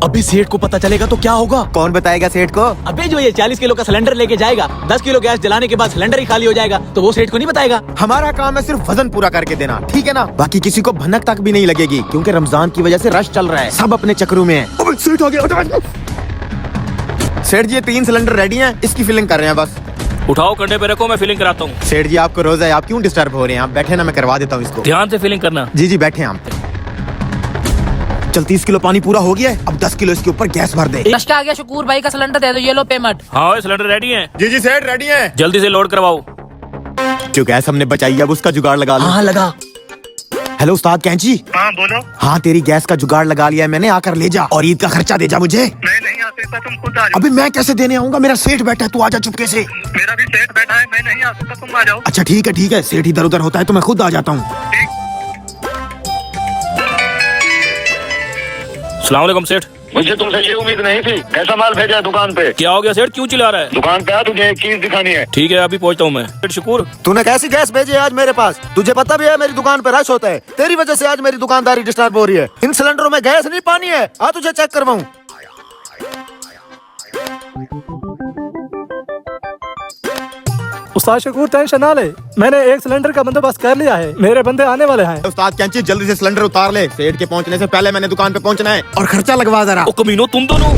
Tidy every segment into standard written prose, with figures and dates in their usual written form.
अभी सेठ को पता चलेगा तो क्या होगा? कौन बताएगा सेठ को? अबे जो ये 40 किलो का सिलेंडर लेके जाएगा, 10 किलो गैस जलाने के बाद सिलेंडर ही खाली हो जाएगा, तो वो सेठ को नहीं बताएगा। हमारा काम है सिर्फ वजन पूरा करके देना, ठीक है ना? बाकी किसी को भनक तक भी नहीं लगेगी, क्योंकि रमजान की वजह से रश चल रहा है, सब अपने चक्रों में है। अबे सेठ आ गया। सेठ जी, ये 3 सिलेंडर रेडी हैं, इसकी फिलिंग कर रहे हैं बस। उठाओ, कंधे पे रखो, मैं फिलिंग कराता हूँ। सेठ जी, आपको रोजा है, आप क्यों डिस्टर्ब हो रहे हैं? आप बैठे ना, मैं करवा देता हूँ इसको। ध्यान से फिलिंग करना। जी जी, बैठे हैं आप। चल 30 किलो पानी पूरा हो गया है, अब 10 किलो इसके ऊपर गैस भर दे। कष्ट आ गया, शकूर भाई का सिलेंडर दे दो, ये लो पेमेंट। हाँ, सिलेंडर रेडी है। जी जी सेठ, रेडी है। जल्दी से लोड करवाओ। जो गैस हमने बचाई, अब उसका जुगाड़ लगा लो। हाँ लगा। हेलो उस्ताद कैंची। हाँ बोलो। हाँ, तेरी गैस का जुगाड़ लगा लिया है मैंने, आकर ले जा और ईद का खर्चा दे जा मुझे। मैं नहीं आ सकता, तुम खुद आ जाओ। अभी मैं कैसे देने आऊंगा? मेरा सेठ बैठा है, तू आजा चुपके से। मेरा भी सेठ बैठा है, मैं नहीं आ सकता, तुम आ जाओ। अच्छा ठीक है, सेठ इधर उधर होता है तो मैं खुद आ जाता हूँ। सलाम वालेकुम सेठ। मुझे तुमसे ये उम्मीद नहीं थी। कैसा माल भेजा है दुकान पे? क्या हो गया सेठ, क्यों चिल्ला रहा है? दुकान पे आ, तुझे एक चीज दिखानी है। ठीक है, अभी पहुंचता हूँ मैं। सेठ शकूर, तूने कैसी गैस भेजी है आज मेरे पास? तुझे पता भी है मेरी दुकान पे रश होता है, तेरी वजह से आज मेरी दुकानदारी डिस्टर्ब हो रही है। इन सिलेंडरों में गैस नहीं, पानी है। आ तुझे चेक करवाऊं। उस्ताद शकूर, टेंशन ना ले, मैंने एक सिलेंडर का बंदोबस्त कर लिया है, मेरे बंदे आने वाले हैं। उस्ताद कैंची, जल्दी से सिलेंडर उतार ले, सेठ के पहुंचने से पहले मैंने दुकान पे पहुंचना है। और खर्चा लगवा जरा। ओ कमीनो, तुम दोनों।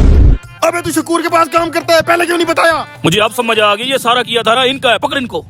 अबे तू शकूर के पास काम करता है, पहले क्यों नहीं बताया? मुझे अब समझ आ गई, ये सारा किया था ना इनका है, पकड़ इनको।